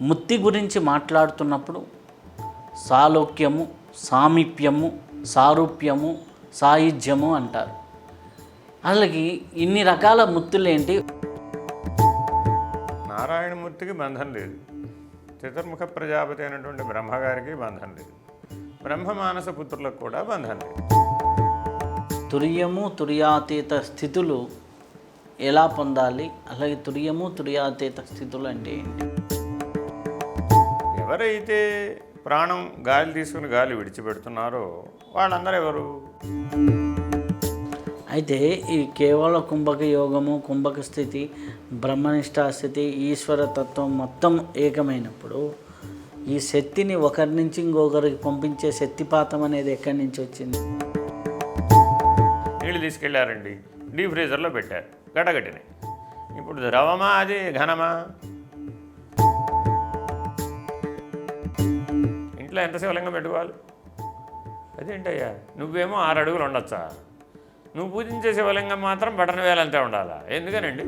ముత్తి గురించి మాట్లాడుతున్నప్పుడు సాలోక్యము, సామీప్యము, సారూప్యము, సాయుధ్యము అంటారు. అలాగే ఇన్ని రకాల ముత్తులేంటి? నారాయణమూర్తికి బంధం లేదు, చతుర్ముఖ ప్రజాపతి అయినటువంటి బ్రహ్మగారికి బంధం లేదు, బ్రహ్మమానస పుత్రులకు కూడా బంధం లేదు. తురియము తుర్యాతీత స్థితులు ఎలా పొందాలి? అలాగే తురియము తుర్యాతీత స్థితులు అంటే ఏంటి? ఎవరైతే ప్రాణం గాలి తీసుకుని గాలి విడిచిపెడుతున్నారో వాళ్ళందరూ ఎవరు? అయితే ఈ కేవల కుంభక యోగము, కుంభక స్థితి, బ్రహ్మనిష్టా స్థితి, ఈశ్వరతత్వం మొత్తం ఏకమైనప్పుడు ఈ శక్తిని ఒకరి నుంచి ఇంకొకరికి పంపించే శక్తిపాతం అనేది ఎక్కడి నుంచి వచ్చింది? నీళ్ళు తీసుకెళ్ళారండి, డీప్ ఫ్రీజర్లో పెట్టారు, గడగట్టినాయి. ఇప్పుడు ద్రవమా అది ఘనమా? ఇంట్లో ఎంత శివలింగం పెట్టుకోవాలి? అదేంటయ్యా, నువ్వేమో 6 అడుగులు ఉండొచ్చా? నువ్వు పూజించే శివలింగం మాత్రం బటన్ వేలంతే ఉండాలా? ఎందుకనండి?